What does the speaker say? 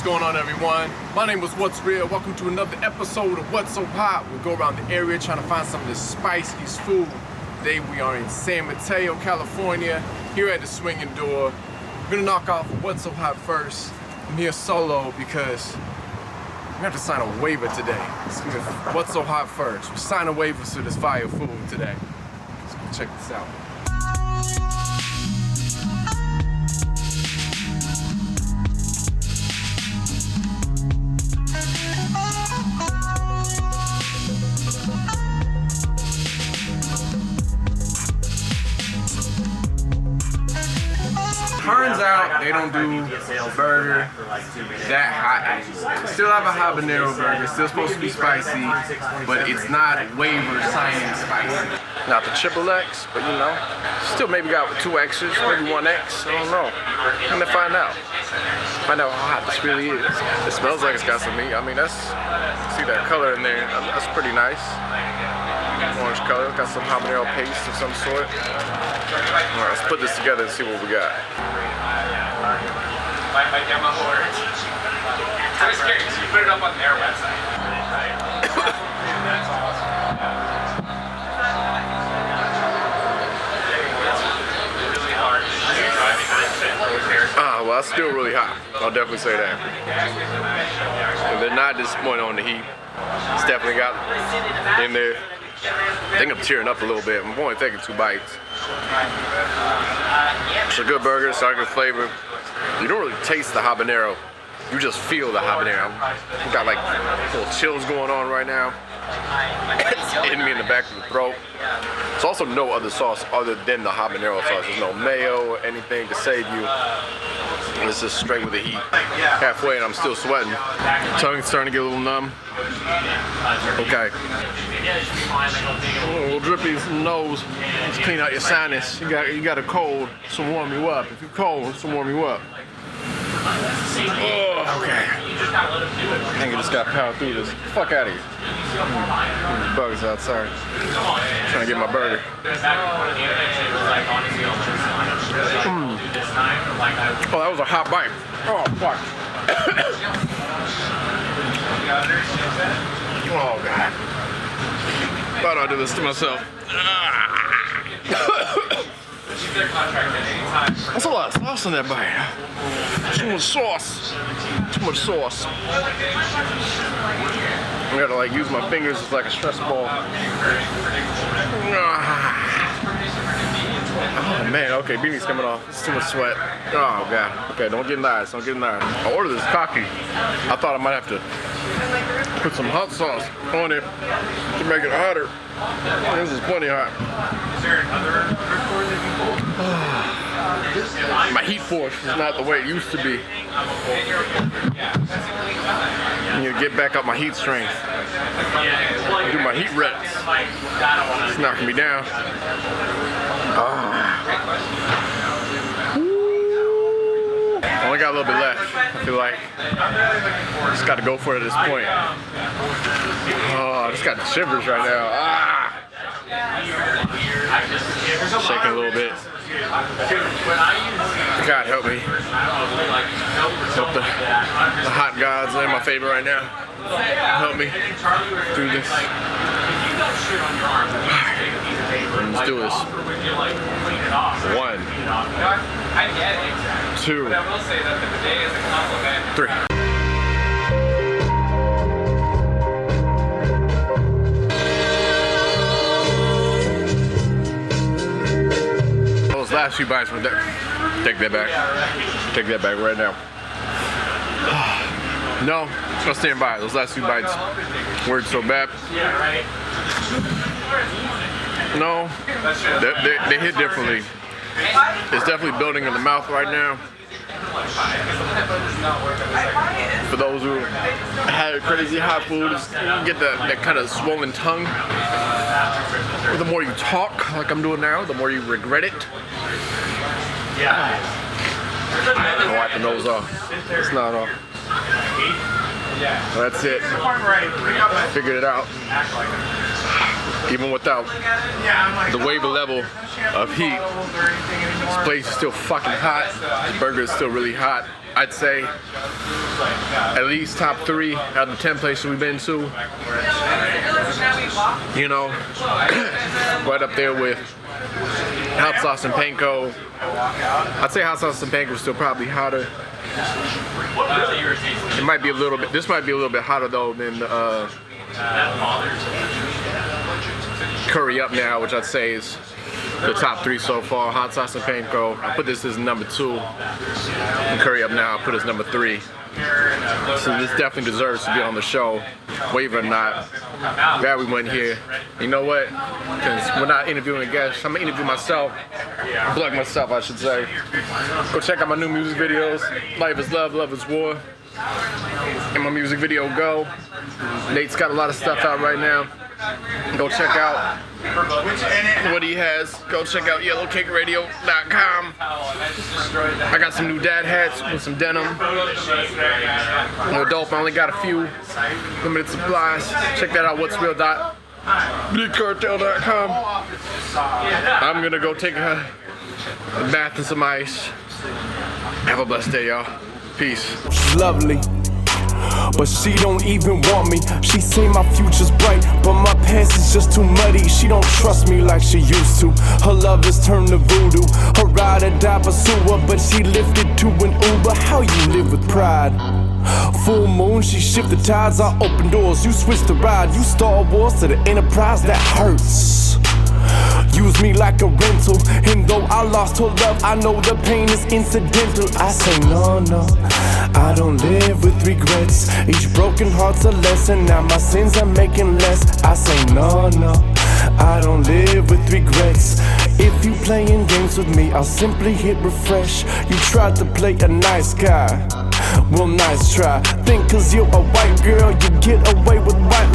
going on, everyone? My name is What's Real. Welcome to another episode of What's So Hot. We go around the area trying to find some of the spiciest food. Today we are in San Mateo, California, here at the Swinging Door. We're gonna knock off What's So Hot first. I'm here solo because we have to sign a waiver today. Let's do What's So Hot first. We're signing waivers to this fire food today. Let's go check this out. Turns out they don't do burger that hot. Still have a habanero burger, still supposed to be spicy, but it's not waiver signing spicy. Not the triple X, but you know, still maybe got 2 X's, maybe 1X, I don't know. I'm gonna find out. Find out how hot this really is. It smells like it's got some meat. I mean, see that color in there, that's pretty nice. Orange color, got some habanero paste of some sort. Alright, let's put this together and see what we got. I was scared because you put it up on their website. That's awesome. Really hard. Well, that's still really hot. I'll definitely say that. And they're not disappointed on the heat. It's definitely got in there. I think I'm tearing up a little bit. I'm only taking 2 bites. It's a good burger, it's got a good flavor. You don't really taste the habanero. You just feel the habanero. Got like little chills going on right now. It's hitting me in the back of the throat. There's also no other sauce other than the habanero sauce. There's no mayo or anything to save you. It's just straight with the heat. Halfway and I'm still sweating. Tongue's starting to get a little numb. Okay. A little drippy nose. Let's clean out your sinus. You got a cold, so warm you up. If you're cold, so warm you up. Oh, okay. I think I just got powered through this. Fuck out of here. Bugs outside. I'm trying to get my burger. Oh, that was a hot bite. Oh, fuck. Oh, God. Thought I'd do this to myself. That's a lot of sauce in that bite. Too much sauce. Too much sauce. I gotta like use my fingers as like a stress ball. Oh man, okay, beanie's coming off. It's too much sweat. Oh God. Okay, don't get nice, don't get nice. I ordered this cocky. I thought I might have to put some hot sauce on it to make it hotter. This is plenty hot. My heat force is not the way it used to be. I need to get back up my heat strength. Do my heat reps. It's knocking me down. Only got a little bit left. I feel like just got to go for it at this point. Oh, I just got the shivers right now. Shaking a little bit. God help me. Help the hot gods. They're my favorite right now. Help me do this. Let's do this. 1, 2, 3. Those last few bites were there. Take that back. Take that back right now. No, I'll stand by. Those last 2 bites weren't so bad. No, they hit differently. It's definitely building in the mouth right now. For those who had crazy hot food, you get that kind of swollen tongue. The more you talk, like I'm doing now, the more you regret it. I'll wipe the nose off. It's not off. That's it. I figured it out. Even without the waiver level of heat, this place is still fucking hot. The burger is still really hot. I'd say at least top 3 out of the 10 places we've been to. You know, right up there with hot sauce and panko. I'd say hot sauce and panko is still probably hotter. It might be a little bit. This might be a little bit hotter though than curry up now, which I'd say is the top 3 so far. Hot sauce and panko. I put this as number 2. And curry up now, I put as number 3. So this definitely deserves to be on the show, waiver or not. Glad we went here. You know what? Because we're not interviewing a guest. I'm gonna interview myself. Plug myself, I should say. Go check out my new music videos. Life is love, love is war. And my music video Go. Nate's got a lot of stuff out right now. Go check out what he has. Go check out yellowcakeradio.com. I got some new dad hats with some denim. No dope, I only got a few limited supplies. Check that out, whatsreal.bigcartel.com. I'm gonna go take a bath in some ice. Have a blessed day, y'all. Peace. Lovely, but she don't even want me. She say my future's bright, but my past is just too muddy. She don't trust me like she used to. Her love has turned to voodoo. Her ride or die pursue her, but she lifted to an Uber. How you live with pride? Full moon, she shift the tides. I open doors, you switch the ride. You Star Wars to the Enterprise, that hurts. Use me like a rental, and though I lost her love, I know the pain is incidental. I say no, no, I don't live with regrets. Each broken heart's a lesson, now my sins are making less. I say no, no, I don't live with regrets. If you playing games with me, I'll simply hit refresh. You tried to play a nice guy, well nice try. Think cause you're a white girl, you get away with white